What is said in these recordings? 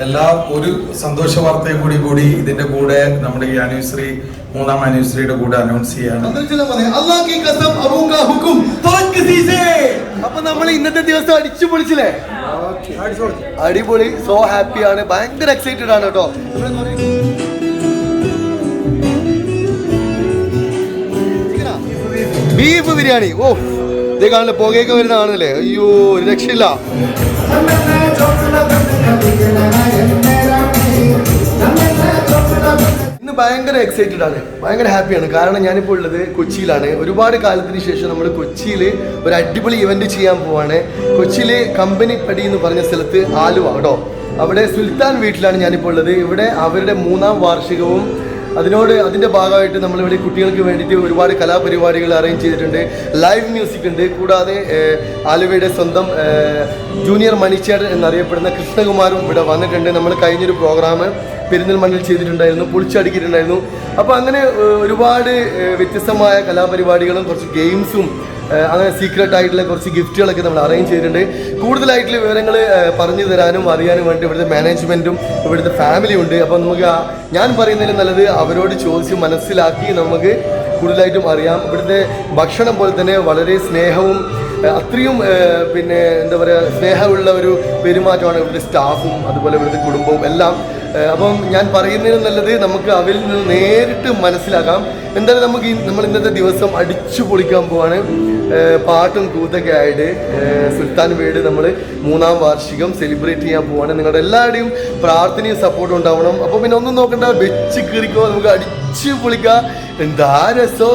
എല്ലാ ഒരു സന്തോഷ വാർത്തയും കൂടി ഇതിന്റെ കൂടെ നമ്മുടെ ഈ ആനിവേഴ്സറി 3ാം ആനിവേഴ്സറിയുടെ കൂടെ അനൗൺസ് ചെയ്യാണ്. അപ്പൊ നമ്മൾ ഇന്നത്തെ ദിവസം അടിച്ചു പൊളിച്ചില്ലേ? അടിപൊളി, സോ ഹാപ്പിയാണ്, ഭയങ്കര എക്സൈറ്റഡ് ആണ് കേട്ടോ. ബീഫ് ബിരിയാണി, ഓ ഇതേ കാണില്ല, പുകയൊക്കെ വരുന്ന കാണുന്നില്ലേ? അയ്യോ ഒരു രക്ഷയില്ല. ഇന്ന് ഭയങ്കര എക്സൈറ്റഡ് ആണ്, ഭയങ്കര ഹാപ്പിയാണ്. കാരണം ഞാനിപ്പോൾ ഉള്ളത് കൊച്ചിയിലാണ്. ഒരുപാട് കാലത്തിന് ശേഷം നമ്മൾ കൊച്ചിയിൽ ഒരു അടിപൊളി ഇവന്റ് ചെയ്യാൻ പോവാണ്. കൊച്ചിയിൽ കമ്പനിപ്പടി എന്ന് പറഞ്ഞ സ്ഥലത്ത്, ആലുവ കേട്ടോ, അവിടെ സുൽത്താൻ വീട്ടിലാണ് ഞാനിപ്പോൾ ഉള്ളത്. ഇവിടെ അവരുടെ 3ാം വാർഷികവും അതിൻ്റെ ഭാഗമായിട്ട് നമ്മളിവിടെ കുട്ടികൾക്ക് വേണ്ടിയിട്ട് ഒരുപാട് കലാപരിപാടികൾ അറേഞ്ച് ചെയ്തിട്ടുണ്ട്. ലൈവ് മ്യൂസിക് ഉണ്ട്. കൂടാതെ ആലുവയുടെ സ്വന്തം ജൂനിയർ മണിച്ചേട്ടൻ എന്നറിയപ്പെടുന്ന കൃഷ്ണകുമാരും ഇവിടെ വന്നിട്ടുണ്ട്. നമ്മൾ കഴിഞ്ഞൊരു പ്രോഗ്രാം പെരിന്തൽമണ്ണയിൽ ചെയ്തിട്ടുണ്ടായിരുന്നു, പൊളിച്ചടുക്കിയിട്ടുണ്ടായിരുന്നു. അപ്പോൾ അങ്ങനെ ഒരുപാട് വ്യത്യസ്തമായ കലാപരിപാടികളും കുറച്ച് ഗെയിംസും അങ്ങനെ സീക്രട്ട് ആയിട്ടുള്ള കുറച്ച് ഗിഫ്റ്റുകളൊക്കെ നമ്മൾ അറേഞ്ച് ചെയ്തിട്ടുണ്ട്. കൂടുതലായിട്ടുള്ള വിവരങ്ങൾ പറഞ്ഞു തരാനും അറിയാനും വേണ്ടി ഇവിടുത്തെ മാനേജ്മെൻറ്റും ഇവിടുത്തെ ഫാമിലിയും ഉണ്ട്. അപ്പോൾ നമുക്ക് ഞാൻ പറയുന്നതിലും നല്ലത് അവരോട് ചോദിച്ച് മനസ്സിലാക്കി നമുക്ക് കൂടുതലായിട്ടും അറിയാം. ഇവിടുത്തെ ഭക്ഷണം പോലെ തന്നെ വളരെ സ്നേഹവും അത്രയും പിന്നെ എന്താ പറയുക, സ്നേഹമുള്ള ഒരു പെരുമാറ്റമാണ് ഇവിടുത്തെ സ്റ്റാഫും അതുപോലെ ഇവിടുത്തെ കുടുംബവും എല്ലാം. അപ്പം ഞാൻ പറയുന്നതിന് നല്ലത് നമുക്ക് അവരിൽ നിന്ന് നേരിട്ട് മനസ്സിലാക്കാം. എന്തായാലും നമ്മൾ ഇന്നത്തെ ദിവസം അടിച്ചു പൊളിക്കാൻ പോവാണ്. പാട്ടും കൂത്തൊക്കെ ആയിട്ട് സുൽത്താൻ വീട് നമ്മൾ 3ാം വാർഷികം സെലിബ്രേറ്റ് ചെയ്യാൻ പോവാണ്. നിങ്ങളുടെ എല്ലാവരുടെയും പ്രാർത്ഥനയും സപ്പോർട്ടും ഉണ്ടാവണം. അപ്പോൾ പിന്നെ ഒന്നും നോക്കണ്ട, വെച്ച് കീറിക്കോ, നമുക്ക് അടിച്ചു പൊളിക്കാം. എന്താ രസോ.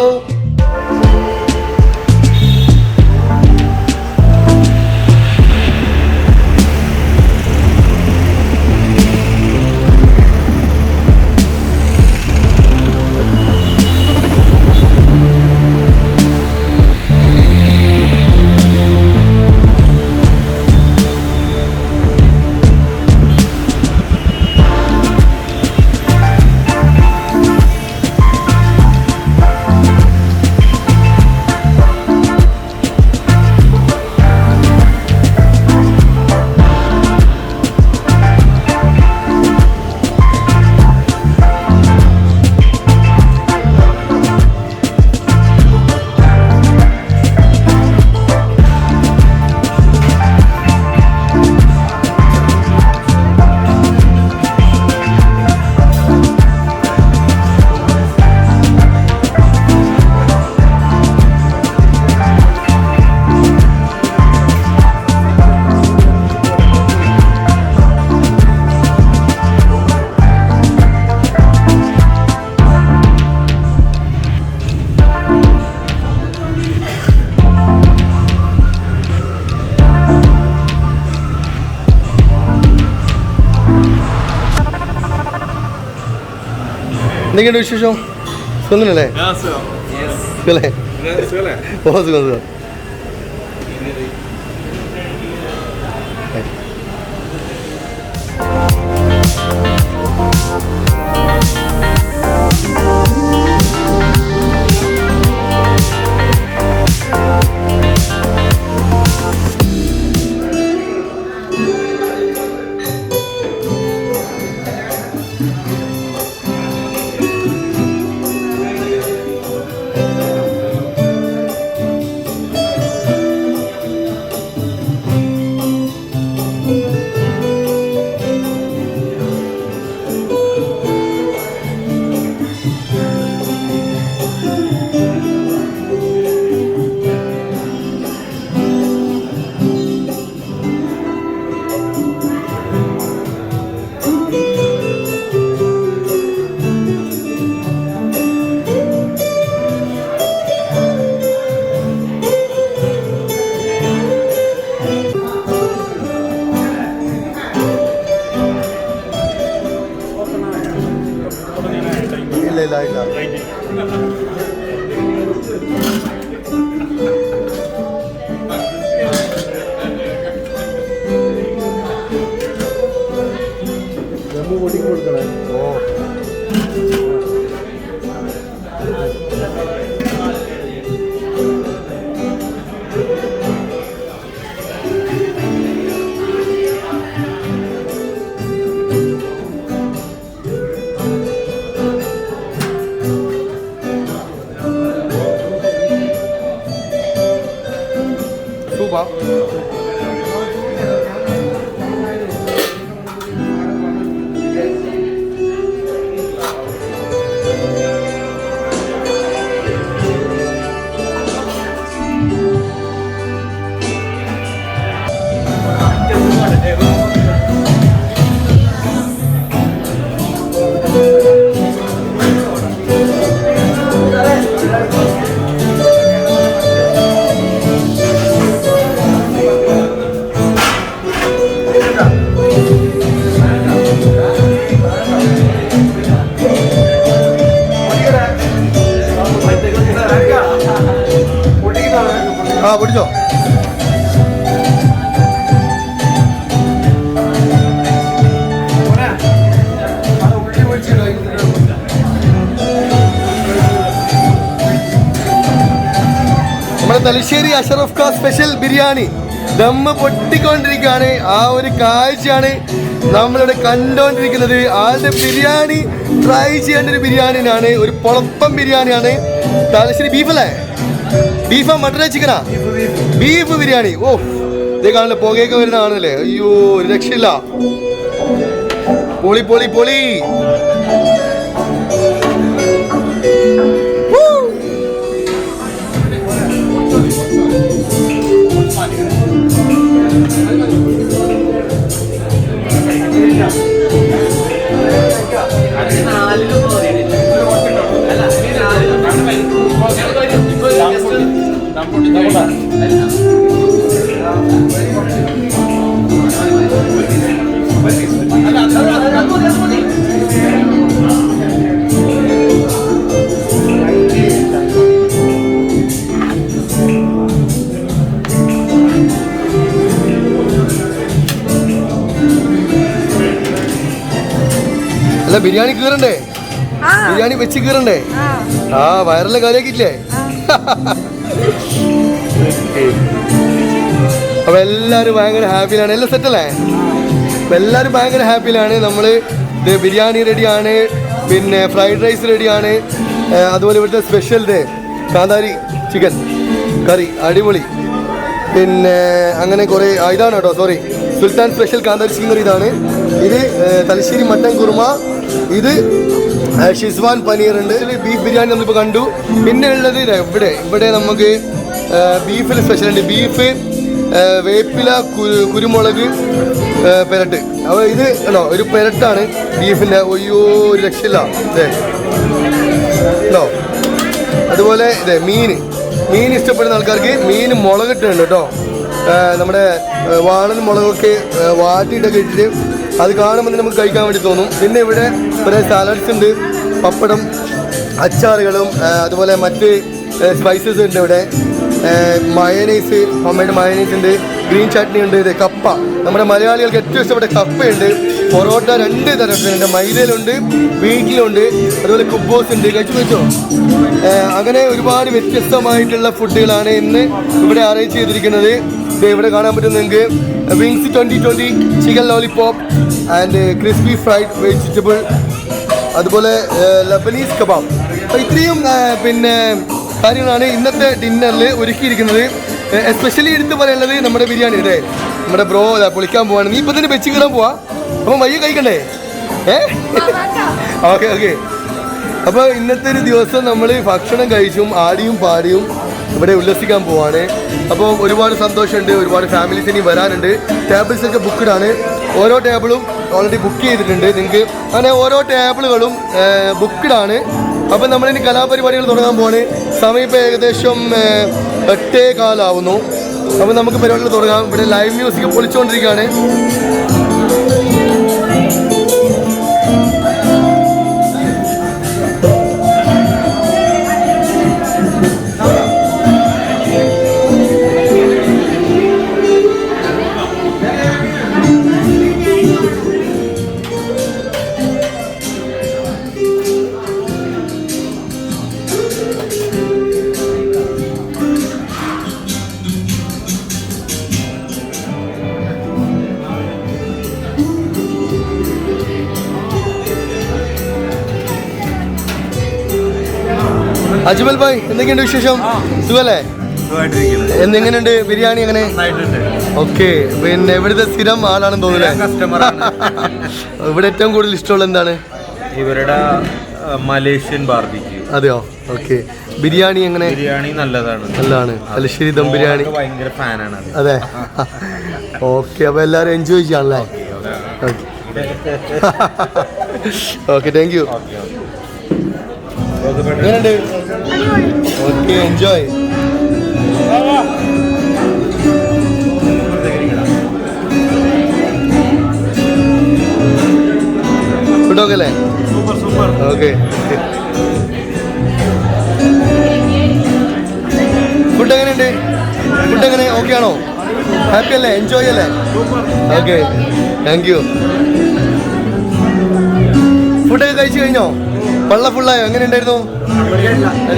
എന്തൊക്കെയുണ്ട് വിശേഷം? സുഖല്ലേ? ഓ സുഖം സുഖം. തലശ്ശേരി അഷറഫ് ഖാൻ സ്പെഷ്യൽ ബിരിയാണി ദമ്മ് പൊട്ടിക്കൊണ്ടിരിക്കുകയാണ്. ആ ഒരു കാഴ്ചയാണ് നമ്മളിവിടെ കണ്ടോണ്ടിരിക്കുന്നത്. ആളുടെ ബിരിയാണി ട്രൈ ചെയ്യേണ്ട ഒരു ബിരിയാണിയാണ്, ഒരു പൊളപ്പം ബിരിയാണിയാണ്. തലശ്ശേരി ബീഫല്ലേ? ബീഫാ മട്ടനാ ചിക്കനാ? ബീഫ് ബിരിയാണി. ഓ ഇതേ കാണില്ല, പുകയൊക്കെ വരുന്ന കാണുന്നില്ലേ? അയ്യോ ഒരു രക്ഷയില്ല. പൊളി പൊളി പൊളി. അല്ല ബിരിയാണി കീറണ്ടേ? ബിരിയാണി വെച്ച് കീറണ്ടേ? ആ വയറിലെ കാര്യാക്കിയില്ലേ? അപ്പൊ എല്ലാരും ഭയങ്കര ഹാപ്പിയിലാണ്. എല്ലാം സെറ്റല്ലേ? അപ്പൊ എല്ലാരും ഭയങ്കര ഹാപ്പിയിലാണ്. നമ്മള് ബിരിയാണി റെഡിയാണ്, പിന്നെ ഫ്രൈഡ് റൈസ് റെഡിയാണ്, അതുപോലെ ഇവിടുത്തെ സ്പെഷ്യൽ കാന്താരി ചിക്കൻ കറി അടിപൊളി. പിന്നെ അങ്ങനെ കുറേ ഇതാണ് കേട്ടോ, സോറി, സുൽത്താൻ സ്പെഷ്യൽ കാന്താരി ചിക്കൻ കറി ഇതാണ്. ഇത് തലശ്ശേരി മട്ടൻ കുറുമ, ഇത് ഷിസ്വാൻ പനീർ ഉണ്ട്. ബീഫ് ബിരിയാണി നമ്മളിപ്പോൾ കണ്ടു. പിന്നെ ഉള്ളത് ഇവിടെ നമുക്ക് ബീഫിൽ സ്പെഷ്യൽ ഉണ്ട്. ബീഫ് വേപ്പില കുരുമുളക് പെരട്ട്. അപ്പോൾ ഇത് ഉണ്ടോ ഒരു പെരട്ടാണ് ബീഫിൻ്റെ. ഒയ്യോ ഒരു രക്ഷയില്ല ഉണ്ടോ. അതുപോലെ മീൻ ഇഷ്ടപ്പെടുന്ന ആൾക്കാർക്ക് മീൻ മുളകിട്ടുണ്ട് കേട്ടോ. നമ്മുടെ വാളൻ മുളകൊക്കെ വാട്ടിയിട്ടൊക്കെ ഇട്ടിട്ട് അത് കാണുമ്പോൾ നമുക്ക് കഴിക്കാൻ വേണ്ടി തോന്നും. പിന്നെ ഇവിടെ കുറേ സാലഡ്സ് ഉണ്ട്, പപ്പടം, അച്ചാറുകളും അതുപോലെ മറ്റ് സ്പൈസസ് ഉണ്ട്. ഇവിടെ മയനൈസ്, ഹോംമെയ്ഡ് മയനൈസ് ഉണ്ട്, ഗ്രീൻ ചട്നി ഉണ്ട്. ഇത് കപ്പ, നമ്മുടെ മലയാളികൾക്ക് ഏറ്റവും ഇഷ്ടപ്പെട്ട കപ്പയുണ്ട്. പൊറോട്ട 2 തരത്തിലുണ്ട്, മൈദയിലുണ്ട്, വീട്ടിലുണ്ട്, അതുപോലെ കുബ്ബോസ് ഉണ്ട്. കഴിച്ചോ? അങ്ങനെ ഒരുപാട് വ്യത്യസ്തമായിട്ടുള്ള ഫുഡുകളാണ് ഇന്ന് ഇവിടെ അറേഞ്ച് ചെയ്തിരിക്കുന്നത്. ഇവിടെ കാണാൻ പറ്റും നിങ്ങൾക്ക് wings 2020, chicken lollipop and crispy fried vegetable, അതുപോലെ ലബനീസ് കബാബ്. അപ്പോൾ ഇത്രയും പിന്നെ കാര്യങ്ങളാണ് ഇന്നത്തെ ഡിന്നറിൽ ഒരുക്കിയിരിക്കുന്നത്. എസ്പെഷ്യലി എടുത്ത് പറയാനുള്ളത് നമ്മുടെ ബിരിയാണി. അതെ, നമ്മുടെ ബ്രോ പൊളിക്കാൻ പോവാണ്. നീ ഇപ്പം തന്നെ വെച്ച് കയറാൻ പോവാ, അപ്പം വയ്യ കഴിക്കണ്ടേ? ഓക്കെ. അപ്പോൾ ഇന്നത്തെ ഒരു ദിവസം നമ്മൾ ഭക്ഷണം കഴിച്ചും ആടിയും പാടിയും ഇവിടെ ഉല്ലസിക്കാൻ പോവാണ്. അപ്പോൾ ഒരുപാട് സന്തോഷമുണ്ട്. ഒരുപാട് ഫാമിലീസ് ഇനി വരാനുണ്ട്. ടേബിൾസ് ഒക്കെ ബുക്ക്ഡ് ആണ്. ഓരോ ടേബിളും ഓൾറെഡി ബുക്ക് ചെയ്തിട്ടുണ്ട് നിങ്ങൾക്ക്. അങ്ങനെ ഓരോ ടേബിളുകളും ബുക്ക്ഡ് ആണ്. അപ്പം നമ്മളിനി കലാപരിപാടികൾ തുടങ്ങാൻ പോവാണ്. സമയം ഇപ്പോൾ ഏകദേശം 8:15 അപ്പോൾ നമുക്ക് പരിപാടികൾ തുടങ്ങാം. ഇവിടെ ലൈവ് മ്യൂസിക് പൊളിച്ചുകൊണ്ടിരിക്കുകയാണ്. അജ്മൽ ഭായ്, എന്തൊക്കെയുണ്ട് വിശേഷം? സുഖല്ലേ? എങ്ങനെയുണ്ട് ബിരിയാണി? എങ്ങനെ? ഓക്കെ. പിന്നെ ഇവിടുത്തെ സ്ഥിരം ആളാണെന്ന് തോന്നുന്നില്ലേ? ഇവിടെ ഏറ്റവും കൂടുതൽ ഇഷ്ടമുള്ള എന്താണ്? ഇവരുടെ മലേഷ്യൻ ബാർബിക്യൂ. അതെയോ? ഓക്കെ. ബിരിയാണി എങ്ങനെ? ബിരിയാണി നല്ലതാണ്. തലശ്ശേരി ദം ബിരിയാണി ഭയങ്കര ഫാനാണ്. അതെ. ഓക്കെ. അപ്പോൾ എല്ലാവരും എൻജോയ് ചെയ്യാണല്ലേ? Okay, thank you. എങ്ങനെയുണ്ട്? Okay, enjoy. ഫുഡൊക്കെ അല്ലേ? ഓക്കെ. ഫുഡ് എങ്ങനെയുണ്ട്? ഫുഡ് എങ്ങനെ? ഓക്കെ ആണോ? ഹാപ്പി അല്ലേ? എൻജോയ് അല്ലേ? Okay, thank you. ഫുഡൊക്കെ കഴിച്ചു കഴിഞ്ഞോ? പള്ള ഫുള്ളായോ? എങ്ങനെ ഉണ്ടായിരുന്നു?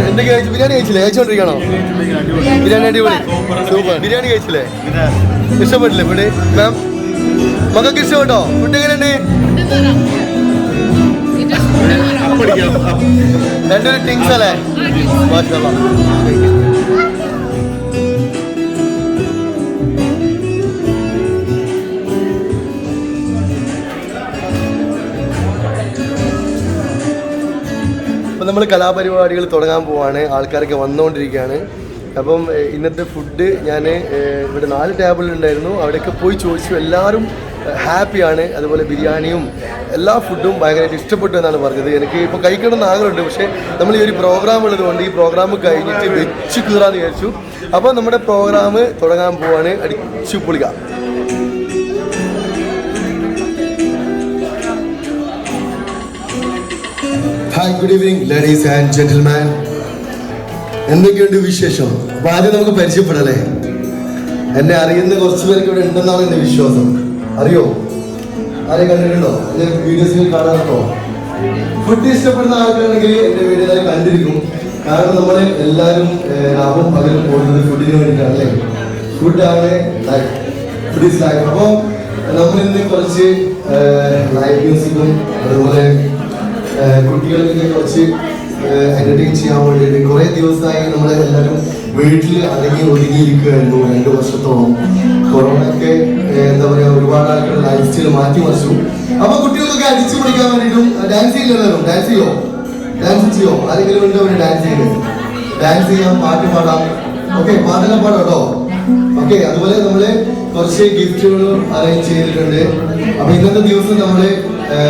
എന്തൊക്കെ കഴിച്ചു? ബിരിയാണി കഴിച്ചില്ലേ? കഴിച്ചോണ്ടിരിക്കണോ? ബിരിയാണി അടിപൊളി, സൂപ്പർ. ബിരിയാണി കഴിച്ചില്ലേ? ഇഷ്ടപ്പെട്ടില്ലേ ഫുഡ്? മാം മക്കൾക്ക് ഇഷ്ടപ്പെട്ടോ? ഫുഡ് എങ്ങനെയുണ്ട്? രണ്ടൊരു ടിങ്സ് അല്ലേ? മാഷാഅല്ലാഹ്. അപ്പം നമ്മൾ കലാപരിപാടികൾ തുടങ്ങാൻ പോവാണ്. ആൾക്കാരൊക്കെ വന്നുകൊണ്ടിരിക്കുകയാണ്. അപ്പം ഇന്നത്തെ ഫുഡ് ഞാൻ ഇവിടെ 4 ടേബിളുണ്ടായിരുന്നു, അവിടെയൊക്കെ പോയി ചോദിച്ചു. എല്ലാവരും ഹാപ്പിയാണ്. അതുപോലെ ബിരിയാണിയും എല്ലാ ഫുഡും ഭയങ്കരമായിട്ട് ഇഷ്ടപ്പെട്ടു എന്നാണ് പറഞ്ഞത്. എനിക്ക് ഇപ്പോൾ കഴിക്കണം എന്ന് ആഗ്രഹമുണ്ട്, പക്ഷേ നമ്മൾ ഈ ഒരു പ്രോഗ്രാം ഉള്ളതുകൊണ്ട് ഈ പ്രോഗ്രാം കഴിഞ്ഞിട്ട് വെച്ച് കീറാന്ന് വിചാരിച്ചു. അപ്പോൾ നമ്മുടെ പ്രോഗ്രാം തുടങ്ങാൻ പോവാണ്. അടിച്ചു പൊളിക്കാം. Hi, good evening ladies and gentleman. എന്തൊക്കെയുണ്ട് വിശേഷം? അപ്പോൾ ആദ്യം നമുക്ക് പരിചയപ്പെടല്ലേ. എന്നെ അറിയുന്ന കുറച്ച് പേർക്ക് ഇവിടെ ഉണ്ടെന്നാണ് എൻ്റെ വിശ്വാസം. അറിയോ? ആരെ കണ്ടിട്ടുണ്ടോ? എൻ്റെ വീഡിയോസിൽ കാണാറുണ്ടോ? ഫുഡ് ഇഷ്ടപ്പെടുന്ന ആൾക്കാരാണെങ്കിൽ എൻ്റെ വീഡിയോ കണ്ടിരിക്കും. കാരണം നമ്മൾ എല്ലാവരും രാവും പകലും പോകുന്നത് ഫുഡിന് വേണ്ടിയിട്ടാണ് അല്ലേ? ഫുഡാണ് ലൈഫ്, ഫുഡ് ഈസ് ലൈഫ്. അപ്പോൾ നമ്മളിന്ന് കുറച്ച് ലൈവ് മ്യൂസിക്കും അതുപോലെ കുട്ടികൾക്കൊക്കെ കുറച്ച് എൻ്റർടൈൻ ചെയ്യാൻ വേണ്ടിയിട്ട് കുറേ ദിവസമായി നമ്മളെല്ലാവരും വീട്ടിൽ അടങ്ങി ഒതുങ്ങിയിരിക്കുകയായിരുന്നു 2 വർഷത്തോളം. കൊറോണയൊക്കെ എന്താ പറയുക, ഒരുപാട് ആൾക്കാരുടെ ലൈഫ് സ്റ്റൈൽ മാറ്റിമറിച്ചു. അപ്പോൾ കുട്ടികൾക്കൊക്കെ അടിച്ചു പൊളിക്കാൻ വേണ്ടിയിട്ടും ഡാൻസ് ചെയ്യില്ലല്ലോ. ഡാൻസ് ചെയ്യോ? ഡാൻസ് ചെയ്യോ? ആരെങ്കിലും ഉണ്ട് അവർ ഡാൻസ് ചെയ്യുന്നത്? ഡാൻസ് ചെയ്യാം, പാട്ട് പാടാം. ഓക്കെ, പാട്ടെല്ലാം പാടാം കേട്ടോ. ഓക്കെ, അതുപോലെ നമ്മൾ കുറച്ച് ഗിഫ്റ്റുകളും അറേഞ്ച് ചെയ്തിട്ടുണ്ട്. അപ്പോൾ ഇന്നത്തെ ദിവസം നമ്മൾ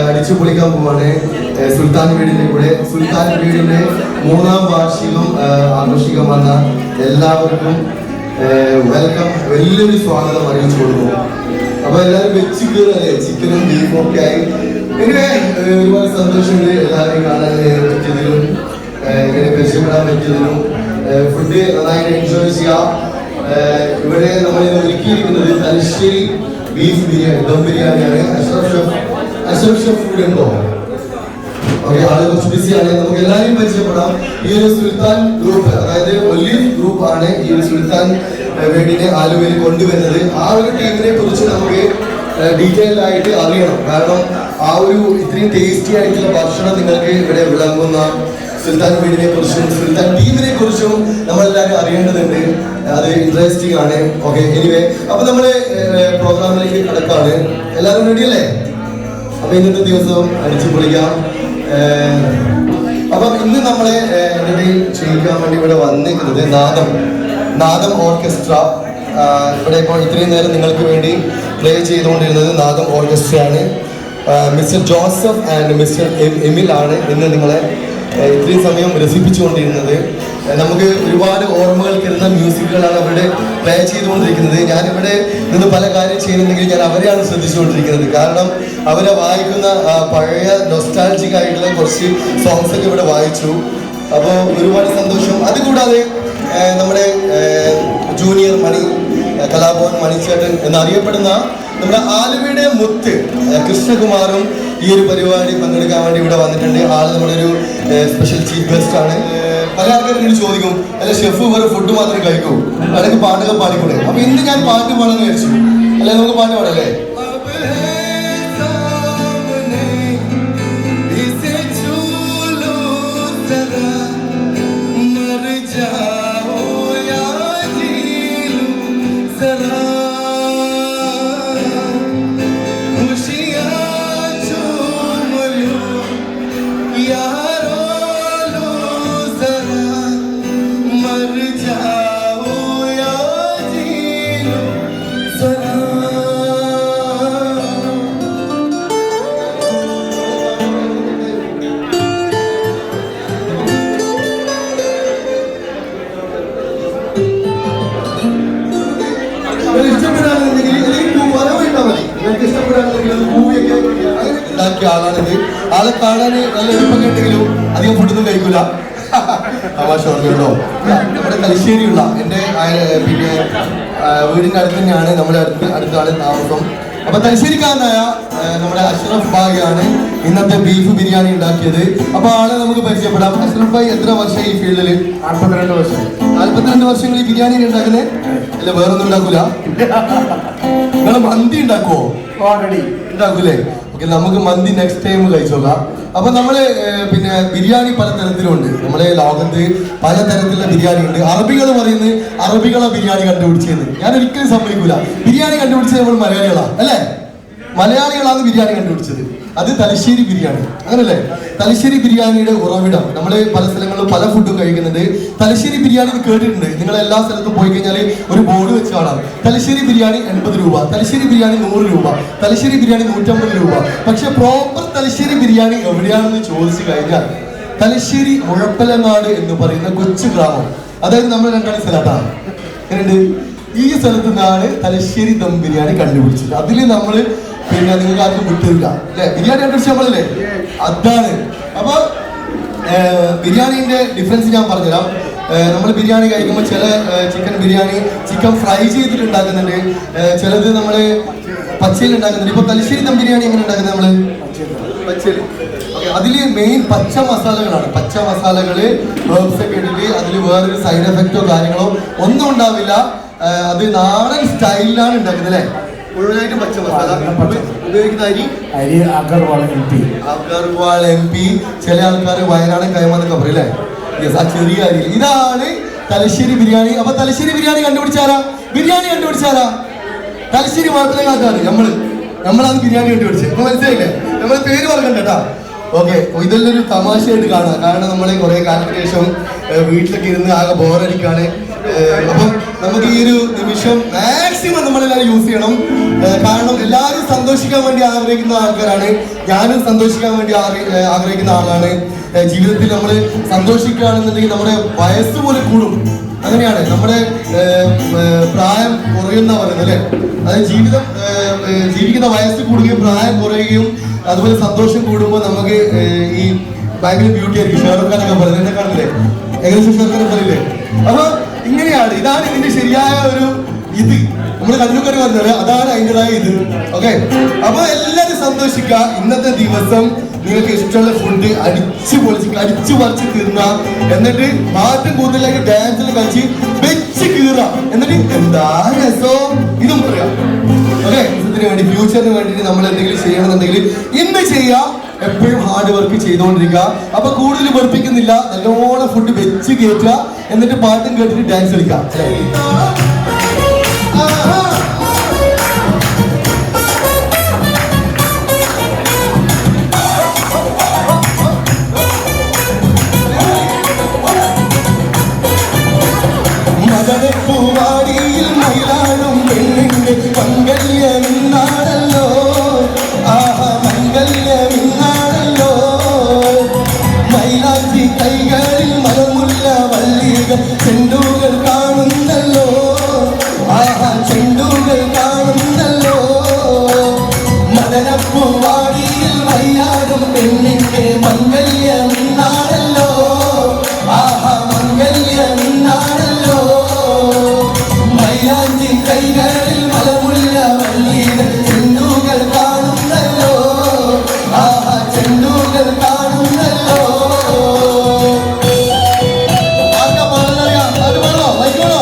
അടിച്ചു പൊളിക്കാൻ പോവാണ് സുൽത്താൻ വീടിന്റെ കൂടെ. സുൽത്താൻ വീടിന്റെ 3ാം വാർഷികം ആഘോഷിക്കാൻ വന്ന എല്ലാവർക്കും വെൽക്കം, വലിയൊരു സ്വാഗതം അറിയിച്ചു കൊടുക്കും. അപ്പൊ എല്ലാവരും വെച്ച് കയറല്ലേ, ചിക്കനും ബീഫും ഒക്കെ ആയി. ഇങ്ങനെ ഒരുപാട് സന്തോഷമുണ്ട് എല്ലാവരെയും കാണാൻ പറ്റിയതിലും ഇങ്ങനെ പരിചയപ്പെടാൻ പറ്റിയതിലും. ഫുഡ് നന്നായിട്ട് എൻജോയ് ചെയ്യാം. ഇവിടെ നമ്മൾ ഒരുക്കിയിരിക്കുന്നത് തലശ്ശേരി ബീഫ് ബിരിയാണി, ദം ബിരിയാണിയാണ്. അഷ്റഫ് ഷെഫ് ഫുഡ് ഉണ്ടോ? ഓക്കെ, ആള് കുറച്ച് ബിസിയാണ്. നമുക്ക് എല്ലാവരെയും പരിചയപ്പെടാം. ഈ ഒരു സുൽത്താൻ ഗ്രൂപ്പ്, അതായത് ഒലീവ് ഗ്രൂപ്പ് ആണ് ഈ ഒരു സുൽത്താൻ വീടിനെ ആലുവയിൽ കൊണ്ടുവരുന്നത്. ആ ഒരു ടീമിനെ കുറിച്ച് നമുക്ക് ഡീറ്റെയിൽഡ് ആയിട്ട് അറിയണം. കാരണം ആ ഒരു ഇത്രയും ടേസ്റ്റി ആയിട്ടുള്ള ഭക്ഷണം നിങ്ങൾക്ക് ഇവിടെ വിളമ്പുന്ന സുൽത്താൻ വീടിനെ കുറിച്ചും സുൽത്താൻ ടീമിനെ കുറിച്ചും നമ്മളെല്ലാവരും അറിയേണ്ടതുണ്ട്. അത് ഇൻട്രസ്റ്റിംഗ് ആണ്. ഓക്കെ, എനിവേ, അപ്പൊ നമ്മള് പ്രോഗ്രാമിലേക്ക് കടക്കാണ്. എല്ലാവരും റെഡിയല്ലേ? അപ്പൊ ഇന്നത്തെ ദിവസം അടിച്ചു പൊളിക്കാം. അപ്പം ഇന്ന് നമ്മളെ എന്റർടൈൻ ചെയ്യിക്കാൻ വേണ്ടി ഇവിടെ വന്നിരിക്കുന്നത് നാദം ഓർക്കസ്ട്ര. ഇവിടെ ഇപ്പോൾ ഇത്രയും നേരം നിങ്ങൾക്ക് വേണ്ടി പ്ലേ ചെയ്തുകൊണ്ടിരുന്നത് നാദം ഓർക്കസ്ട്രയാണ്. മിസ്റ്റർ ജോസഫ് ആൻഡ് മിസ്റ്റർ എമിൽ ആണ് ഇന്ന് നിങ്ങളെ ഇത്രയും സമയം രസിപ്പിച്ചുകൊണ്ടിരുന്നത്. നമുക്ക് ഒരുപാട് ഓർമ്മകൾ തരുന്ന മ്യൂസിക്കുകളാണ് അവിടെ പ്ലേ ചെയ്തുകൊണ്ടിരിക്കുന്നത്. ഞാനിവിടെ നിന്ന് പല കാര്യം ചെയ്യുന്നുണ്ടെങ്കിൽ ഞാൻ അവരെയാണ് ശ്രദ്ധിച്ചുകൊണ്ടിരിക്കുന്നത്. കാരണം അവരെ വായിക്കുന്ന പഴയ നൊസ്റ്റാൾജിക് ആയിട്ടുള്ള കുറച്ച് സോങ്സ് ഒക്കെ ഇവിടെ വായിച്ചു. അപ്പോൾ ഒരുപാട് സന്തോഷം. അതുകൂടാതെ നമ്മുടെ ജൂനിയർ മണി, കലാഭവൻ മണിച്ചേട്ടൻ എന്നറിയപ്പെടുന്ന നമ്മുടെ ആലുവയുടെ മുത്ത് കൃഷ്ണകുമാറും ഈ ഒരു പരിപാടി പങ്കെടുക്കാൻ വേണ്ടി ഇവിടെ വന്നിട്ടുണ്ട്. ആള് നമ്മളൊരു സ്പെഷ്യൽ ചീഫ് ഗസ്റ്റ് ആണ്. പല ആൾക്കാരും ചോദിക്കും, അല്ല ഷെഫ് വേറെ ഫുഡ് മാത്രമേ കഴിക്കൂ, അല്ലെങ്കിൽ പാട്ടുകൾ പാടിക്കൂടെ? അപ്പൊ ഇന്ന് ഞാൻ പാട്ട് പാടാന്ന് വിചാരിച്ചു. അല്ലെ, നമുക്ക് പാട്ട് പാടല്ലേ? ആളെ കാണാൻ നല്ല എളുപ്പം കേട്ടെങ്കിലും അധികം ഫുഡൊന്നും കഴിക്കൂല. തമാശ പറഞ്ഞോ. നമ്മുടെ തലശ്ശേരിയുള്ള എൻ്റെ പിന്നെ വീടിൻ്റെ അടുത്ത് തന്നെയാണ്, നമ്മുടെ അടുത്താണ് താമസം. അപ്പൊ തലശ്ശേരിക്കാരനായ നമ്മുടെ അഷ്റഫ് ഭായിയാണ് ഇന്നത്തെ ബീഫ് ബിരിയാണി ഉണ്ടാക്കിയത്. അപ്പൊ ആളെ നമുക്ക് പരിചയപ്പെടാം. അഷ്റഫ് ഭായി എത്ര വർഷം ഈ ഫീൽഡില്? 42 വർഷം. 42 വർഷങ്ങൾ ഈ ബിരിയാണി ഉണ്ടാക്കുന്നത്? അല്ല വേറൊന്നും ഉണ്ടാക്കൂല? നിങ്ങൾ മന്തി ഉണ്ടാക്കുവോ? ഓൾറെഡി ഉണ്ടാക്കൂലേ? ഓക്കെ, നമുക്ക് മന്തി നെക്സ്റ്റ് ടൈം കഴിച്ചോക്കാം. അപ്പൊ നമ്മള് പിന്നെ ബിരിയാണി പലതരത്തിലുണ്ട്. നമ്മളെ ലോകത്ത് പലതരത്തിലുള്ള ബിരിയാണി ഉണ്ട്. അറബികൾ പറയുന്നത് അറബികളെ ബിരിയാണി കണ്ടുപിടിച്ചത്. ഞാൻ ഒരിക്കലും സമ്മതിക്കൂല. ബിരിയാണി കണ്ടുപിടിച്ചത് നമ്മൾ മലയാളികളാ അല്ലേ? മലയാളികളാണ് ബിരിയാണി കണ്ടുപിടിച്ചത്. അത് തലശ്ശേരി ബിരിയാണി, അങ്ങനല്ലേ? തലശ്ശേരി ബിരിയാണിയുടെ ഉറവിടം നമ്മൾ പല സ്ഥലങ്ങളിലും പല ഫുഡും കഴിക്കുന്നുണ്ട്. തലശ്ശേരി ബിരിയാണി കേട്ടിട്ടുണ്ട്. നിങ്ങൾ എല്ലാ സ്ഥലത്തും പോയി കഴിഞ്ഞാൽ ഒരു ബോർഡ് വെച്ച് കാണാം. തലശ്ശേരി ബിരിയാണി 80 രൂപ, തലശ്ശേരി ബിരിയാണി 100 രൂപ, തലശ്ശേരി ബിരിയാണി 150 രൂപ. പക്ഷെ പ്രോപ്പർ തലശ്ശേരി ബിരിയാണി എവിടെയാണെന്ന് ചോദിച്ചു കഴിഞ്ഞാൽ തലശ്ശേരി മുഴപ്പലങ്ങാട് എന്ന് പറയുന്ന കൊച്ചു ഗ്രാമം, അതായത് നമ്മൾ രണ്ടാണ് സ്ഥലത്താണ്. എങ്ങനെയുണ്ട്? ഈ സ്ഥലത്ത് നിന്നാണ് തലശ്ശേരി ദം ബിരിയാണി കണ്ടുപിടിച്ചത്. അതിൽ നമ്മൾ പിന്നെ നിങ്ങൾക്ക് ആർക്കും വിട്ടില്ല അല്ലെ? ബിരിയാണി കണ്ടുപിടിച്ച നമ്മളല്ലേ? അതാണ്. അപ്പൊ ബിരിയാണിന്റെ ഡിഫറൻസ് ഞാൻ പറഞ്ഞുതരാം. നമ്മൾ ബിരിയാണി കഴിക്കുമ്പോൾ ചില ചിക്കൻ ബിരിയാണി ചിക്കൻ ഫ്രൈ ചെയ്തിട്ട് ഉണ്ടാക്കുന്നുണ്ട്, ചിലത് നമ്മൾ പച്ചയിൽ ഉണ്ടാക്കുന്നുണ്ട്. ഇപ്പൊ തലശ്ശേരി ദം ബിരിയാണി എങ്ങനെ ഉണ്ടാക്കുന്നത്? നമ്മള് പച്ചയിൽ. അതില് മെയിൻ പച്ച മസാലകളാണ്. പച്ച മസാലകള് ഹെർബ്സ് ഒക്കെ ഇട്ടിട്ട് അതിൽ വേറൊരു സൈഡ് എഫക്റ്റോ കാര്യങ്ങളോ ഒന്നും ഉണ്ടാവില്ല. അത് നാടൻ സ്റ്റൈലിലാണ് ഉണ്ടാക്കുന്നത് അല്ലേ? മുഴുവനായിട്ട് പച്ച മസാല ഉപയോഗിക്കുന്ന അരി അഗർവാൾ MP. അഗർവാൾ MP. ചില ആൾക്കാർ വയനാടൻ കൈമാന്നൊക്കെ പറയും അല്ലേ? ആ ചെറിയ അരി. ഇതാണ് തലശ്ശേരി ബിരിയാണി. അപ്പൊ തലശ്ശേരി ബിരിയാണി കണ്ടുപിടിച്ചാരാ? ബിരിയാണി കണ്ടുപിടിച്ചാരാ? തലശ്ശേരി മാപ്പിളക്കാരാണ് നമ്മളാണ് ബിരിയാണി കണ്ടുപിടിച്ചത്. ഇപ്പൊ മനസ്സിലായില്ലേ? നമ്മളെ പേര് പറഞ്ഞിട്ട് കേട്ടാ. ഓക്കെ, ഇതെല്ലൊരു തമാശയായിട്ട് കാണാം. കാരണം നമ്മളെ കുറെ കാലത്തിന് ശേഷം വീട്ടിലൊക്കെ ഇരുന്ന് ആകെ ബോറടിക്കാണ്. അപ്പം നമുക്ക് ഈ ഒരു നിമിഷം മാക്സിമം നമ്മളെല്ലാവരും യൂസ് ചെയ്യണം. കാരണം എല്ലാവരും സന്തോഷിക്കാൻ വേണ്ടി ആഗ്രഹിക്കുന്ന ആൾക്കാരാണ്. ഞാനും സന്തോഷിക്കാൻ വേണ്ടി ആഗ്രഹിക്കുന്ന ആളാണ്. ജീവിതത്തിൽ നമ്മൾ സന്തോഷിക്കുകയാണെന്നുണ്ടെങ്കിൽ നമ്മുടെ വയസ്സ് പോലെ കൂടും. അങ്ങനെയാണ് നമ്മുടെ പ്രായം കുറയുന്ന പറയുന്നത് അല്ലേ? അതായത് ജീവിക്കുന്ന വയസ്സ് കൂടുകയും പ്രായം കുറയുകയും അതുപോലെ സന്തോഷം കൂടുമ്പോൾ നമുക്ക് ഈ ഭയങ്കര ബ്യൂട്ടി ആയിരിക്കും. ഷാറുഖ് ഖാനൊക്കെ പറയുന്നത് എന്നെ കാണില്ലേ? ഏകദേശം ഷാറുഖ് ഖാൻ പറയില്ലേ? അപ്പൊ ഇങ്ങനെയാണ്. ഇതാണ് ഇതിന്റെ ശരിയായ ഒരു ഇത്. നമ്മൾ കണ്ണുക്കറി പറഞ്ഞത് അതാണ് അതിൻ്റെതായ ഇത്. ഓക്കെ, അപ്പൊ എല്ലാവരും സന്തോഷിക്കുക. ഇന്നത്തെ ദിവസം നിങ്ങൾക്ക് ഇഷ്ടമുള്ള ഫുഡ് അടിച്ചു പറിച്ച് തിന്നാം. എന്നിട്ട് പാട്ടും കൂടുതലാക്കി ഡാൻസിൽ കളിച്ച് വെച്ച് കീറാം. എന്നിട്ട് എന്താ രസം ഇതും പറയാം. ഓക്കെ, ഇതിന് വേണ്ടി ഫ്യൂച്ചറിന് വേണ്ടിയിട്ട് നമ്മൾ എന്തെങ്കിലും ചെയ്യണമെന്നുണ്ടെങ്കിൽ ഇന്ന് ചെയ്യാം. എപ്പോഴും ഹാർഡ് വർക്ക് ചെയ്തുകൊണ്ടിരിക്കുക. അപ്പൊ കൂടുതൽ വെറുപ്പിക്കുന്നില്ല. നല്ലോണം ഫുഡ് വെച്ച് കയറ്റുക. എന്നിട്ട് പാട്ടും കേട്ടിട്ട് ഡാൻസ് കളിക്കാം. മദനപ്പൂവാടിയിൽ മയിലാടും പെണ്ണിന്റെ മംഗല്യമിന്നാണല്ലോ. ആഹാ മംഗല്യമിന്നാണല്ലോ. മൈലാഞ്ചി കൈകളിൽ മലമുല്ല വള്ളികൾ ചെണ്ടുകൾ കാണുന്നല്ലോ. ആഹാ ചെണ്ടുകൾ കാണുന്നല്ലോ. മദനപ്പൂവാടിയിൽ മയിലാടും പെണ്ണിന്റെ മംഗല്യമിന്നാണല്ലോ. ആഹാ മംഗല്യമിന്നാണല്ലോ. മൈലാഞ്ചി കൈകളിൽ മലമുല്ല വള്ളികൾ ചെണ്ടുകൾ കാണുന്നല്ലോ. ആഹാ ചെണ്ടുകൾ കാണുന്നല്ലോ. ആർക്കാ പാടുന്നറിയാം? അത് പാടോ? വൈകോളോ?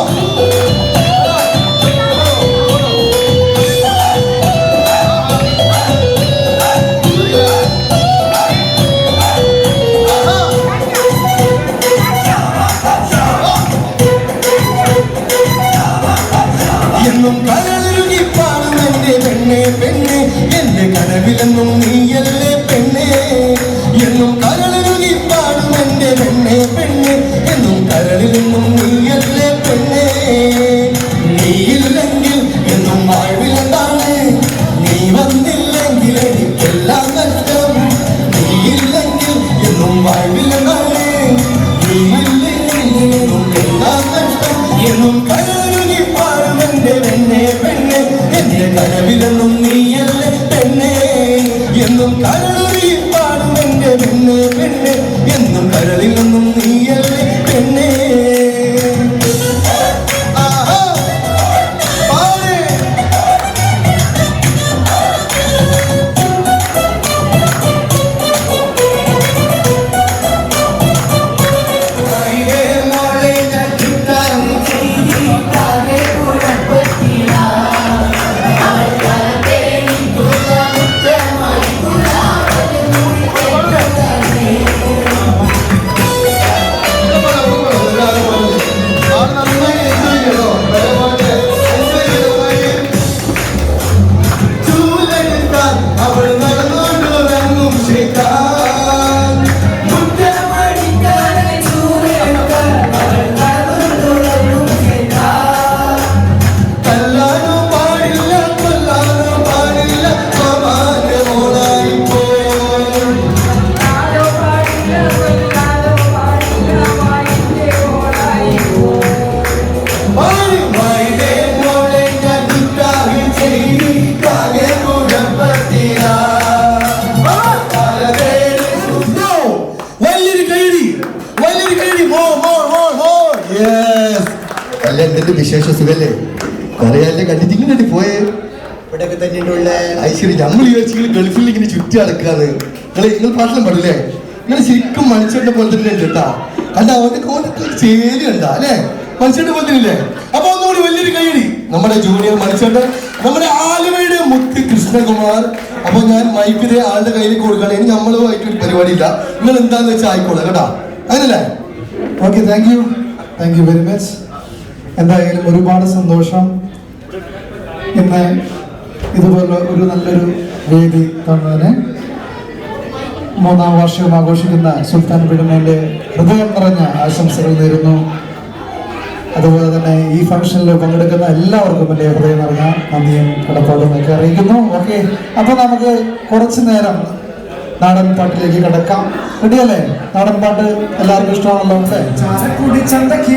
എന്നും കടലൊഴുകി പാടും എന്റെ പെണ്ണെ പെണ്ണെ, എന്റെ കനവിലെന്നും നീയല്ലേ പെണ്ണെ. എന്നും കടലൊഴുകി പാടും എന്റെ പെണ്ണെ പെണ്ണെ, എന്നും കരളിലെന്നും നീയല്ലേ പെണ്ണെ. നീയില്ലെങ്കിൽ എന്നും വാഴ്വിലെന്താണ്? നീ വന്നില്ലെങ്കിൽ എനിക്കെല്ലാം നഷ്ടം. നീയില്ലെങ്കിൽ എന്നും വാഴ്വിലെന്താണ്? നീയില്ലെങ്കിൽ എന്നും എല്ലാം നഷ്ടം. എന്നും കടലൊഴുകി പാടും എന്റെ പെണ്ണെ പെണ്ണെ, എന്റെ കനവിലെന്നും നീയല്ലേ പെണ്ണെ. എന്നും കരളൊഴുകി പാടും എന്റെ പെണ്ണെ പെണ്ണെ, എന്നും കരളിലെന്നും നീയല്ലേ പെണ്ണെ. ആഹാ പാട്. എന്തൊക്കെ വിശേഷ സുഖല്ലേ? കുറെ ആളെ കണ്ടിട്ട് ഇങ്ങനെ പോയേ. ഇവിടെയൊക്കെ തന്നെയുള്ള ഐശ്വര്യ നമ്മൾ വിചാരിച്ചു ഗൾഫിൽ ഇങ്ങനെ ചുറ്റി നടക്കാന്ന്. നിങ്ങൾ പാട്ടിലും പാടില്ലേ? നിങ്ങൾ ശരിക്കും മനുഷ്യന്റെ പോലെ തന്നെ ഉണ്ട് കേട്ടാ. കണ്ട അവന്റെ ചേരി കണ്ട അല്ലേ? മനുഷ്യന്റെ പോലെ തന്നെ ഇല്ലേ? അപ്പൊ ഒന്നുകൂടി വലിയൊരു കൈയടി നമ്മുടെ ജൂനിയർ മനുഷ്യന്റെ, നമ്മുടെ ആലുവയുടെ മുത്ത് കൃഷ്ണകുമാർ. അപ്പൊ ഞാൻ മൈക്കിന് ആളുടെ കയ്യിൽ കൊടുക്കണം. ഇനി നമ്മളുമായിട്ട് ഒരു പരിപാടിയില്ല. നിങ്ങൾ എന്താന്ന് വെച്ചാൽ ആയിക്കോളാം കേട്ടാ, അങ്ങനല്ലേ? Okay, thank you very much. എന്തായാലും ഒരുപാട് സന്തോഷം ഇന്ന് ഇതുപോലെ ഒരു നല്ലൊരു വേദി തന്നതിന്. 3ാം വാർഷികം ആഘോഷിക്കുന്ന സുൽത്താൻ ബിഡമേന്റെ ഹൃദയം നിറഞ്ഞ ആശംസകൾ നേരുന്നു. അതുപോലെ തന്നെ ഈ ഫംഗ്ഷനിൽ പങ്കെടുക്കുന്ന എല്ലാവർക്കും എൻ്റെ ഹൃദയം നിറഞ്ഞ നന്ദിയും കടപ്പാടും ഒക്കെ അറിയിക്കുന്നു. ഓക്കെ, അപ്പൊ നമുക്ക് കുറച്ചു നേരം നാടൻ പാട്ടിലേക്ക് കിടക്കാം. റെഡിയല്ലേ? നാടൻ പാട്ട് എല്ലാവർക്കും ഇഷ്ടമാണല്ലോ അല്ലേ? ചാലക്കുടി ചന്തയ്ക്ക്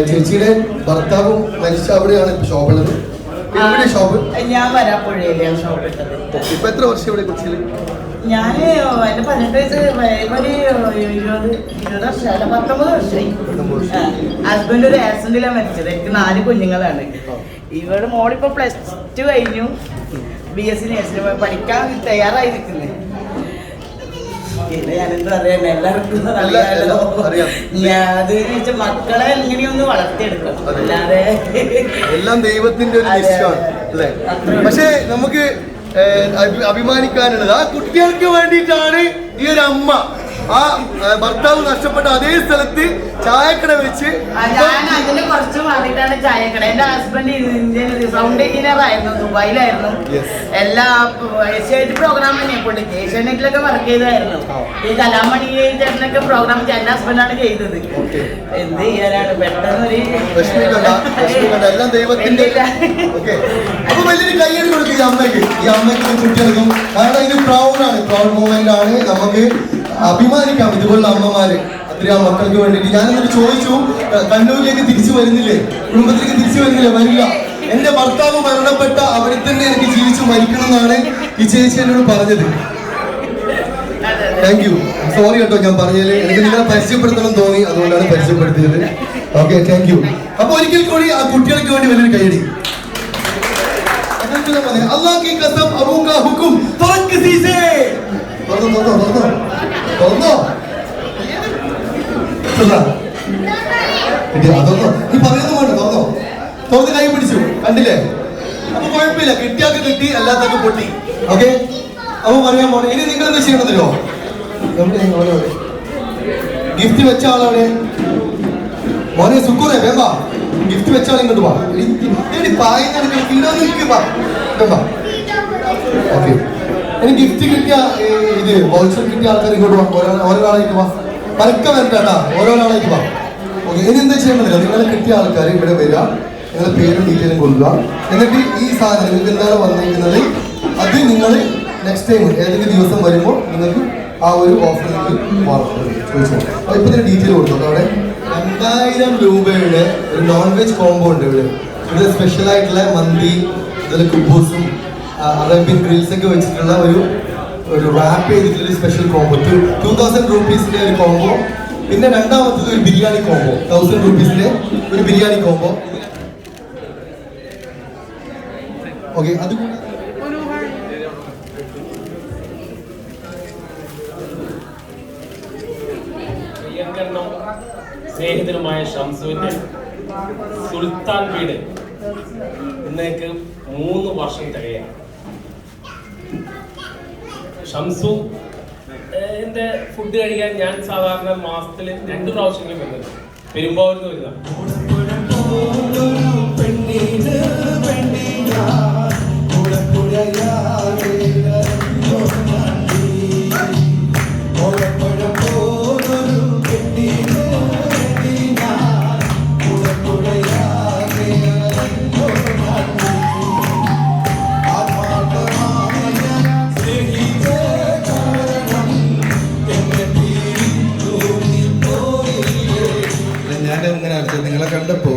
ചേച്ചിയുടെ ഭർത്താവും മരിച്ച അവിടെയാണ് ഷോപ്പുള്ളത്. എവിടെ ഷോപ്പ്? ഞാൻ വരാപ്പുഴയിലാണ് ഷോപ്പ് ഇട്ടത്. ഇപ്പൊ എത്ര വർഷം ഇവിടെ കൊച്ചിയിൽ? ഞാൻ എന്റെ 18 വയസ്സ് ഒരു 20 വർഷമല്ല 19 വർഷമായി. ഹസ്ബൻഡ് ഒരു ആക്സിഡന്റിലാണ് മരിച്ചത്. എനിക്ക് 4 കുഞ്ഞുങ്ങളാണ്. ഇവരുടെ മോളിപ്പോ +2 കഴിഞ്ഞു. BSc നഴ്സിംഗ് പഠിക്കാൻ തയ്യാറായി നിൽക്കുന്നത്. ഞാനെന്താ അറിയാൻ എല്ലാവർക്കും അറിയാമല്ലോ. അത് മക്കളെ എങ്ങനെയൊന്ന് വളർത്തിയെടുക്കണം, അല്ലാതെ എല്ലാം ദൈവത്തിന്റെ ഒരു നിശ്ചയമാണ് അല്ലേ? പക്ഷെ നമുക്ക് അഭിമാനിക്കാനുള്ളത് ആ കുട്ടികൾക്ക് വേണ്ടിയിട്ടാണ് ഈ ഒരു അമ്മ ആ ഭർത്താവ് നഷ്ടപ്പെട്ട അതേ സ്ഥലത്ത് ചായക്കട വെച്ച്. ഞാൻ അതിന് കുറച്ച് മാറിയിട്ടാണ് ചായക്കട. എന്റെ ഹസ്ബൻഡ് ഇന്ത്യൻ സൗണ്ട് എഞ്ചിനീയർ ആയിരുന്നു, ദുബായിലായിരുന്നു. എല്ലാ ഏഷ്യാനെറ്റ് പ്രോഗ്രാം തന്നെ പുള്ളിക്ക് ഏഷ്യാനെറ്റിലൊക്കെ വർക്ക് ചെയ്തായിരുന്നു. ഈ കലാമണി ചേട്ടനൊക്കെ പ്രോഗ്രാം എന്റെ ഹസ്ബൻഡാണ് ചെയ്തത്. എന്ത് ചെയ്യാനാണ് പെട്ടെന്നൊരു എല്ലാം ദൈവത്തിന്റെ. അപ്പൊ വലിയൊരു കയ്യടി കൊടുക്കും ഈ അമ്മയ്ക്ക്, ഈ അമ്മയ്ക്ക് കുട്ടികൾക്കും. കാരണം ഇത് പ്രൗഡാണ്, പ്രൗഡ് മൂമെന്റ് ആണ്. നമുക്ക് അഭിമാനിക്കാം ഇതുപോലുള്ള അമ്മമാര് അത്രയും മക്കൾക്ക് വേണ്ടിയിട്ട്. ഞാനെന്നിട്ട് ചോദിച്ചു, കണ്ണൂരിലേക്ക് തിരിച്ചു വരുന്നില്ലേ, കുടുംബത്തിലേക്ക് തിരിച്ചു വരുന്നില്ലേ? വരില്ല, എന്റെ ഭർത്താവ് മരണപ്പെട്ട അവിടെ തന്നെ എനിക്ക് ജീവിച്ചു മരിക്കണം എന്നാണ് ഈ ചേച്ചി എന്നോട് പറഞ്ഞത്. താങ്ക് യു, സോറി കേട്ടോ ഞാൻ പറഞ്ഞതില്. എനിക്ക് നിങ്ങളെ പരിചയപ്പെടുത്തണം തോന്നി, അതുകൊണ്ടാണ് പരിചയപ്പെടുത്തിയത്. Okay, thank U. അപ്പൊ ഒരിക്കൽ കൂടി ആ കുട്ടികൾക്ക് വേണ്ടി വലിയൊരു കൈയടി. അല്ലാഹ് കി ഖസം അബൂ കാ ഹുകും ഫറക് സീസേ. അതൊന്നോ നീ പറയുന്നു വേണ്ട, തുറന്നോ. തുറന്ന് കൈ പിടിച്ചു, കണ്ടില്ലേ? അപ്പൊ കുഴപ്പമില്ല, കിട്ടിയാക്ക് കിട്ടി, അല്ലാത്തൊക്കെ പൊട്ടി. ഓക്കെ, അപ്പൊ പറയാൻ പോണേ. ഇനി നിങ്ങൾ എന്താ ചെയ്യണതല്ലോ? ഗിഫ്റ്റ് വെച്ച ആളവിടെ മോനെ സുക്കൂറേ വേമ്പാ. ഗിഫ്റ്റ് വെച്ച ആൾ ഇങ്ങോട്ട് വാ. ഓക്കെ, എനിക്ക് ഗിഫ്റ്റ് കിട്ടിയ ഇത് വൗച്ചർ കിട്ടിയ ആൾക്കാർ ഇങ്ങോട്ട് വാ. ഒരാളായിട്ട് വാ. പരക്കം വരണ്ട കേട്ടോ, ഓരോരാളായിട്ട് വാ. ഓക്കെ, ഇനി എന്താ ചെയ്യേണ്ടതില്ല, നിങ്ങളെ കിട്ടിയ ആൾക്കാർ ഇവിടെ വരിക, നിങ്ങളുടെ പേരും ഡീറ്റെയിലും കൊടുക്കുക. എന്നിട്ട് ഈ സാധനം നിങ്ങൾക്ക് എന്താണ് വന്നിരിക്കുന്നത് അത് നിങ്ങൾ നെക്സ്റ്റ് ടൈം ഏതെങ്കിലും ദിവസം വരുമ്പോൾ നിങ്ങൾക്ക് ആ ഒരു ഓഫർ ചോദിച്ചോ. അപ്പോൾ ഇപ്പം ഇതിന് ഡീറ്റെയിൽ കൊടുത്തു. അവിടെ 2000 രൂപയുടെ ഒരു നോൺ വെജ് കോംബോ ഉണ്ട് ഇവിടെ. ഇവിടെ സ്പെഷ്യലായിട്ടുള്ള മന്തി, അതുപോലെ കുബൂസും അറേബ്യൻ ഗ്രിൽസ് ഒക്കെ വെച്ചിട്ടുള്ള ഒരു റാപ്പ് ചെയ്തിട്ടുള്ള ഒരു സ്പെഷ്യൽ കോംബോ 2000 രൂപീസിന്റെ ഒരു കോംബോ. പിന്നെ രണ്ടാമത്തത് ഒരു ബിരിയാണി കോംബോ 1000 രൂപീസിന്റെ ഒരു ബിരിയാണി കോംബോ. ഓക്കെ, അത് പ്രിയങ്കരനും സ്നേഹിതനുമായ ഷംസുവിന്റെ സുൽത്താൻ വീട് ഇന്നേക്ക് 3 വർഷം തികയാണ്. ഷംസു എന്റെ ഫുഡ് കഴിക്കാൻ ഞാൻ സാധാരണ മാസത്തിൽ 2 പ്രാവശ്യമെങ്കിലും വരുന്നത് പെരുമ്പാവൂരിൽ നിന്ന് വരുന്നതാണ്. നിങ്ങളെ കണ്ടപ്പോൾ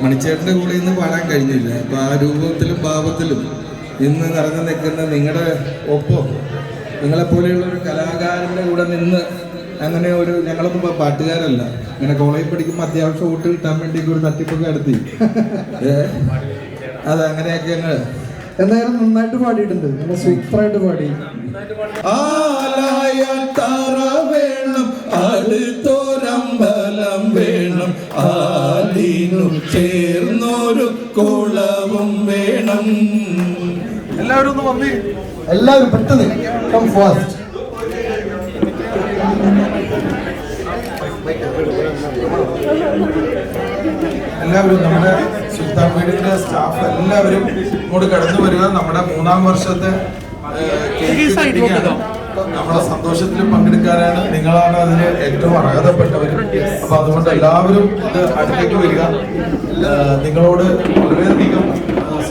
മണിച്ചേട്ടൻ്റെ കൂടെ ഇന്ന് പാടാൻ കഴിഞ്ഞില്ല. അപ്പോൾ ആ രൂപത്തിലും ഭാവത്തിലും ഇന്ന് നിറഞ്ഞു നിൽക്കുന്ന നിങ്ങളുടെ ഒപ്പം നിങ്ങളെപ്പോലെയുള്ള ഒരു കലാകാരൻ്റെ കൂടെ നിന്ന് അങ്ങനെ ഒരു ഞങ്ങളൊന്നും പാട്ടുകാരല്ല, ഇങ്ങനെ കോളേജിൽ പഠിക്കുമ്പോൾ അത്യാവശ്യം വോട്ട് കിട്ടാൻ വേണ്ടി ഒരു തട്ടിപ്പൊക്കെ നടത്തി അത് അങ്ങനെയൊക്കെ ഞങ്ങൾ എന്തായാലും നന്നായിട്ട് പാടിയിട്ടുണ്ട്, നല്ല സൂപ്പറായിട്ട് പാടി. തറ വേണം, അടുത്തൊരമ്പലം വേണം, ആലിനു ചേർന്നൊരു കുളവും വേണം. എല്ലാവരും ഒന്ന് വന്നേ. എല്ലാവരും പെട്ടെന്ന് കം ഫാസ്റ്റ്. എല്ലാവരും നമ്മുടെ സുൽത്താൻ വീടിന്റെ സ്റ്റാഫ് എല്ലാവരും ഇങ്ങോട്ട് കടന്നു വരിക. നമ്മുടെ 3-ാം വർഷത്തെ നമ്മുടെ സന്തോഷത്തിൽ പങ്കെടുക്കാനാണ്. നിങ്ങളാണ് അതിന് ഏറ്റവും അർഹതപ്പെട്ടവർ. അപ്പൊ അതുകൊണ്ട് എല്ലാവരും ഇത് അടുത്തേക്ക് വരിക. നിങ്ങളോട് വളരെയധികം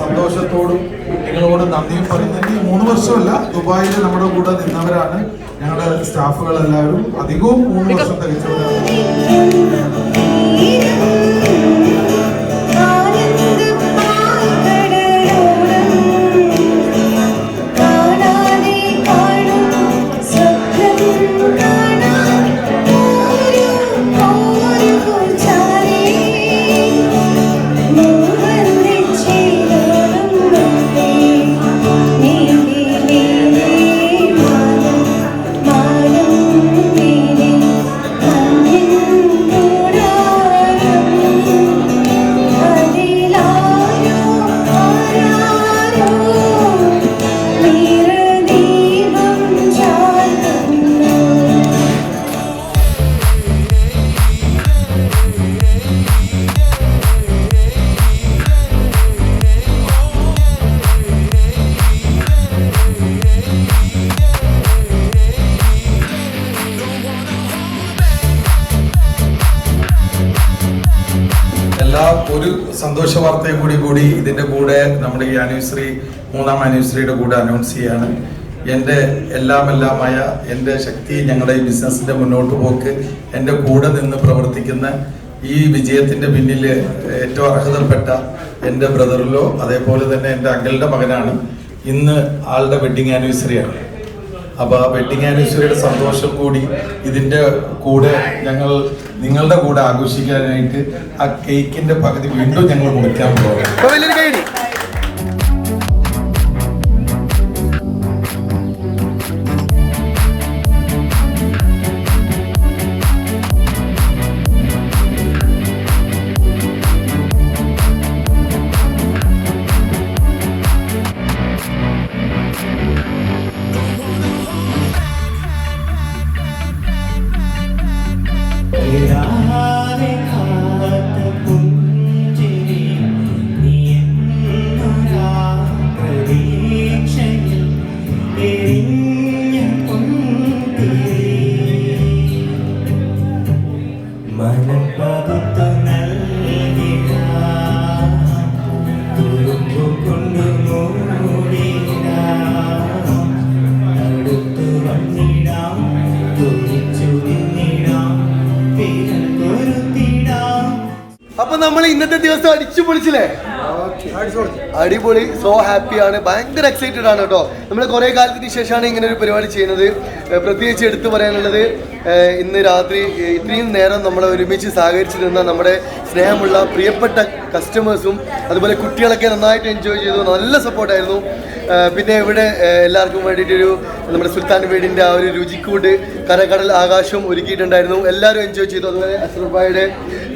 സന്തോഷത്തോടും നിങ്ങളോട് നന്ദിയും പറയുന്നത്. ഈ 3 വർഷമല്ല, ദുബായിൽ നമ്മുടെ കൂടെ നിന്നവരാണ് ഞങ്ങളുടെ സ്റ്റാഫുകൾ എല്ലാവരും. അധികവും 3 വർഷം തികച്ചവരാണ്. ഒരു സന്തോഷ വാർത്തയും കൂടി ഇതിന്റെ കൂടെ നമ്മുടെ ഈ ആനിവേഴ്സറി 3-ാം ആനിവേഴ്സറിയുടെ കൂടെ അനൗൺസ് ചെയ്യാണ്. എൻ്റെ എല്ലാമായ എൻ്റെ ശക്തി, ഞങ്ങളുടെ ഈ ബിസിനസ്സിന്റെ മുന്നോട്ട് പോക്ക്, എൻ്റെ കൂടെ നിന്ന് പ്രവർത്തിക്കുന്ന ഈ വിജയത്തിന്റെ പിന്നിൽ ഏറ്റവും അർഹതപ്പെട്ട എൻ്റെ ബ്രദറിലോ അതേപോലെ തന്നെ എൻ്റെ അങ്കിളുടെ മകനാണ്. ഇന്ന് ആളുടെ വെഡിങ് ആനിവേഴ്സറിയാണ്. അപ്പോൾ ആ വെഡിങ് ആനിവേഴ്സറിയുടെ സന്തോഷം കൂടി ഇതിൻ്റെ കൂടെ ഞങ്ങൾ നിങ്ങളുടെ കൂടെ ആഘോഷിക്കാനായിട്ട് ആ കേക്കിന്റെ പകുതി വീണ്ടും ഞങ്ങൾ മുറിക്കാൻ പോകും. നമ്മൾ ഇന്നത്തെ ദിവസം അടിച്ചു പൊളിച്ചില്ലേ? അടിപൊളി, സോ ഹാപ്പിയാണ്, ഭയങ്കര എക്സൈറ്റഡ് ആണ് കേട്ടോ. നമ്മൾ കുറേ കാലത്തിന് ശേഷമാണ് ഇങ്ങനെ ഒരു പരിപാടി ചെയ്യുന്നത്. പ്രത്യേകിച്ച് എടുത്തു പറയാനുള്ളത്, ഇന്ന് രാത്രി ഇത്രയും നേരം നമ്മളെ ഒരുമിച്ച് സഹകരിച്ച് നിന്ന നമ്മുടെ സ്നേഹമുള്ള പ്രിയപ്പെട്ട കസ്റ്റമേഴ്സും അതുപോലെ കുട്ടികളൊക്കെ നന്നായിട്ട് എൻജോയ് ചെയ്തു, നല്ല സപ്പോർട്ടായിരുന്നു. പിന്നെ ഇവിടെ എല്ലാവർക്കും വേണ്ടിയിട്ടൊരു നമ്മുടെ സുൽത്താൻ വീടിൻ്റെ ആ ഒരു രുചിക്കൂട് കരകടൽ ആകാശം ഒരുക്കിയിട്ടുണ്ടായിരുന്നു. എല്ലാവരും എൻജോയ് ചെയ്തു. അതുപോലെ അഷ്റഫായുടെ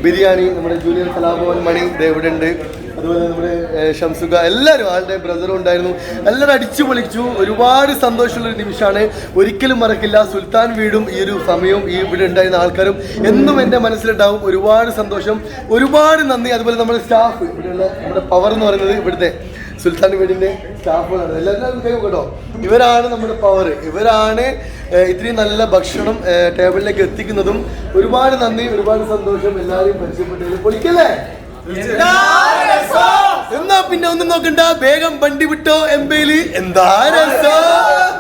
ബിരിയാണി, നമ്മുടെ ജൂനിയർ കലാഭവൻ മണി ഇവിടെ ഉണ്ട്, അതുപോലെ നമ്മുടെ ഷംസുഖ, എല്ലാവരും ആളുടെ ബ്രദറും ഉണ്ടായിരുന്നു. എല്ലാവരും അടിച്ചു പൊളിച്ചു. ഒരുപാട് സന്തോഷമുള്ളൊരു നിമിഷമാണ്, ഒരിക്കലും മറക്കില്ല. സുൽത്താൻ വീടും ഈ ഒരു സമയവും ഈ ഇവിടെ ഉണ്ടായിരുന്ന ആൾക്കാരും എന്നും എൻ്റെ മനസ്സിലുണ്ടാവും. ഒരുപാട് സന്തോഷം, ഒരുപാട് നന്ദി. അതുപോലെ നമ്മുടെ സ്റ്റാഫ്, ഇവിടെയുള്ള നമ്മുടെ പവർ എന്ന് പറയുന്നത് ഇവിടുത്തെ സുൽത്താൻ വീടിൻ്റെ സ്റ്റാഫുകളാണ്. എല്ലാവരും കൈ കേട്ടോ, ഇവരാണ് നമ്മുടെ പവർ. ഇവരാണ് ഇത്രയും നല്ല ഭക്ഷണം ടേബിളിലേക്ക് എത്തിക്കുന്നതും. ഒരുപാട് നന്ദി, ഒരുപാട് സന്തോഷം. എല്ലാവരെയും പരിചയപ്പെട്ടതിൽ പൊളിക്കല്ലേ? എന്നാ പിന്നെ ഒന്നും നോക്കണ്ട, വേഗം വണ്ടി വിട്ടോ. എംബയില് എന്താ രസം.